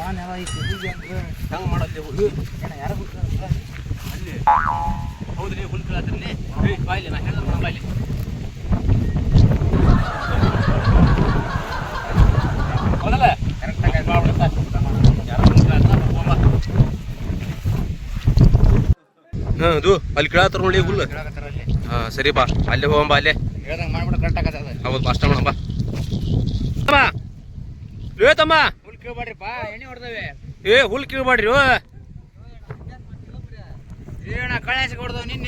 ಹಂಗೆ ಮಾಡೋದು ಯಾರು ಅಲ್ಲಿ ಹೌದ್ರಿ ಹುಲ್ ಕೇಳತ್ರಿ ಬಾಯ್ಲಿ ನಾ ಹೇಳಿದ್ರೆ ನಮ್ಮ ಬಾಯ್ಲಿ ಹೌದಲ್ಲ ಕರೆಕ್ಟಾಗಿ ಮಾಡ್ಬಿಡುತ್ತಾ ಯಾರು ಹುಲ್ ಕೇಳತ್ತ ಹಾಂ ಅದು ಅಲ್ಲಿ ಕೇಳತ್ತಾರ ನೋಡಿ ಹುಲ್ಲು ಹಾಂ ಸರಿ ಬಾ ಅಲ್ಲೇ ಹೋಗಂಬ ಅಲ್ಲೇ ಹೇಳ್ದಂಗೆ ಮಾಡ್ಬಿಟ್ಟು ಕರೆಕ್ಟ್ ಆಗತ್ತೆ ಹೌದು ಬಾ ಅಷ್ಟ ಮಾಡಂಬ ತಮ್ಮ ಹುಲ್ ಕೇಳ್ಬಾಡ್ರಿಪ್ಪ ಎಣ್ಣೆ ಹೊಡ್ದವೆ ಹುಲ್ ಕೇಳ್ಬಾಡ್ರಿ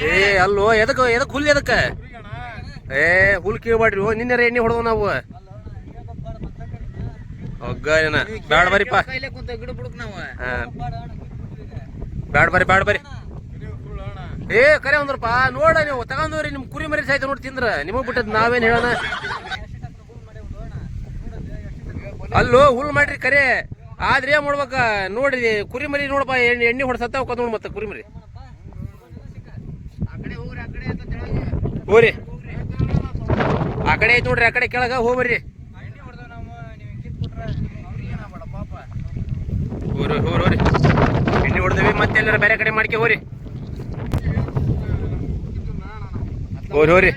ಏ ಅಲ್ಲೋ ಎದಕ್ಕೆ ಹುಲ್ ಎದಕ್ಕೆ ಹುಲ್ ಕೇಳ್ಬಾಡ್ರಿ ನಿನ್ನೆ ಎಣ್ಣೆ ಹೊಡೆದವ್ ನಾವು ಒಗ್ಗನ ಬ್ಯಾಡ ಬರಿಪ್ಪ ಬ್ಯಾಡ ಬರ್ರಿ ಕರೆ ಅಂದ್ರಪ್ಪ ನೋಡ ನೀವು ತಗೊಂಡ್ರಿ ನಿಮ್ ಕುರಿ ಮರಿ ಸಾಯ್ತ ನೋಡಿ ತಿಂದ್ರ ನಿಮಗ್ ಬಿಟ್ಟದ್ ನಾವೇನ್ ಹೇಳೋಣ ಅಲ್ಲೋ ಹುಲ್ ಮಾಡ್ರಿ ಕರೆ ಆದ್ರೆ ಏನ್ ಮಾಡ್ಬೇಕ ನೋಡ್ರಿ ಕುರಿ ಮರಿ ನೋಡಪ್ಪ ಎಣ್ಣೆ ಹೊಡ ಸತ್ತ ನೋಡ್ ಮತ್ತ ಕುರಿ ಮರಿ ಹೋರಿ ಆ ಕಡೆ ಐತ್ ನೋಡ್ರಿ ಆ ಕಡೆ ಕೆಳಗ ಹೋಗ್ಬರ್ರಿ ಹೋರಿ ಎಣ್ಣೆ ಹೊಡ್ದೇವಿ ಮತ್ತೆ ಎಲ್ಲಾರ ಬೇರೆ ಕಡೆ ಮಾಡ್ಕೆ ಹೋರಿ ಹೋರಿ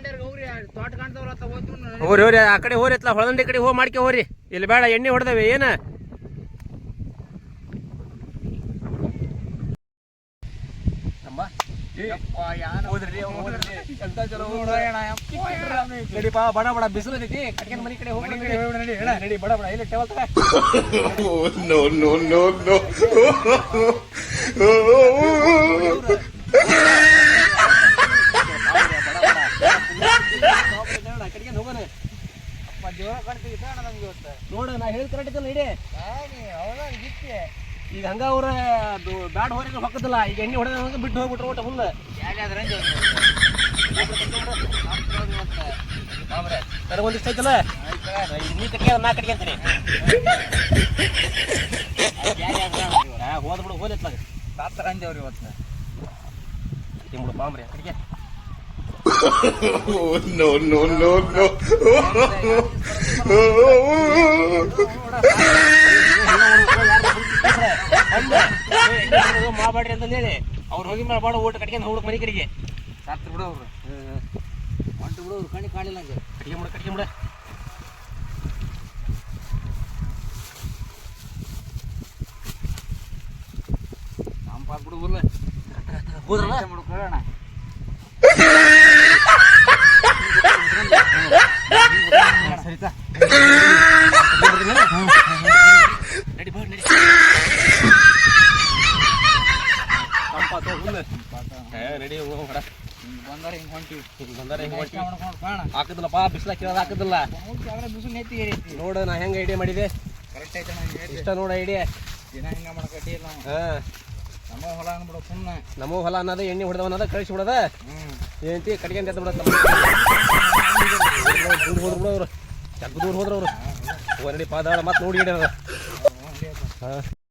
ಆ ಕಡೆ ಹೋರಿ ಎತ್ಲ ಹೊಳದಂಡಿ ಕಡೆ ಹೋಗಿ ಮಾಡ್ಕೆ ಹೋರಿ ಇಲ್ಲಿ ಬೇಡ ಎಣ್ಣೆ ಹೊಡೆದವೆ ಏನ ಬಡ ಬಡ ಬಿಸಿಲು ಕಟ್ಕೊಂಡು ಮನೆ ಕಡೆ ಹೋಗಿ ಬಡ ಬಡ ಇಲ್ಲಿ ಟೇಬಲ್ ನೋಡ ನಾ ಹೇಳಿ ಕರೆಕ್ಟ್ ಇಡಿ ಈಗ ಹಂಗ ಅವ್ರ ಬ್ಯಾಡ ಹೋರಿ ಹೊಕ್ಕದಿಲ್ಲ ಈಗ ಎಣ್ಣೆ ಹೊಡೆದ ಬಿಟ್ಟು ಹೋಗ್ಬಿಟ್ರು ಒಟ್ಟ ಹುಲ್ಲ ನನಗೊಂದಿಷ್ಟ ಐತಲ್ಲ ನೀ ಕಟ್ಕ ನಾ ಕಟ್ಕೊಂತೀನಿ ಹೋದ್ಬಿಡು ಹೋದತ್ಲಾಗ ಸಾತ್ತರ ಅಂದೇವ್ರಿ ಇವತ್ತು ತಿಂಬಿಡು ಬಾಂಬ್ರಿ ಕಟ್ಗೆ no, no, no, no. ಮಾಡ್ಬೇಡ್ರಿ ಅಂತ ಹೇಳಿ ಅವ್ರು ಹೋಗಿ ಮಾಡಬಾರ್ದು ಊಟ ಕಟ್ಕೊಂಡು ಹೋಗ್ಬೇಕು ಮನೆ ಕಡೆಗೆ ಸಾತ್ರ ಬಿಡು ಅವ್ರು ಹೊಂಟು ಬಿಡು ಅವ್ರು ಕಣ್ಣಿ ಕಾಣಿಲ್ಲ ಹಂಗೆ ಕಟ್ಗೆ ಬಿಡ ನಮ್ಮ ಬಿಡು ಊರ್ಲ ಹೋದ್ರಲ್ಲ ಮಾಡ್ಕೊಳ್ಳೋಣ ಸರಿತಾ ನಡಿ ಬಾ ನಡಿ ನಡಿ ಹೋಗ್ಬೇಡ ಬಂದಾರ ಹಿಂಗೆ ಹೊಂಟಿವಿ ಹಾಕದಿಲ್ಲಪ್ಪ ಬಿಸಿಲ ಕೇಳೋದು ಹಾಕದಿಲ್ಲ ಬಿಸಿಲು ನೆತ್ತಿ ನೋಡು ನಾ ಹೆಂಗೆ ಐಡಿಯಾ ಮಾಡಿದೆ ಕರೆಕ್ಟ್ ಐತೆ ಇಷ್ಟ ನೋಡ ಐಡಿಯಾ ದಿನ ಹಿಂಗೆ ಮಾಡಕಟ್ಟಿ ಇಲ್ಲ ನಮೋ ಹೊಲ ಅಂದ್ಬಿಡು ಸುಮ್ಮನೆ ನಮೋ ಹೊಲ ಅನ್ನೋದು ಎಣ್ಣೆ ಹೊಡೆದವ ಅನ್ನೋದು ಕಳಿಸಿ ಬಿಡೋದ ಏನಂತಿ ಕಟ್ಕೊಂಡು ಎದ್ದು ಬಿಡತ್ತ ದೂರ ಹೋದ್ರು ಬಿಡು ಅವರು ಚಕ್ಕ ದೂರ ಹೋದ್ರು ಅವರು ನಡಿ ಪಾದಾಳ ಮತ್ತೆ ನೋಡಿ ಹಿಡಿಯೋದು ಹಾಂ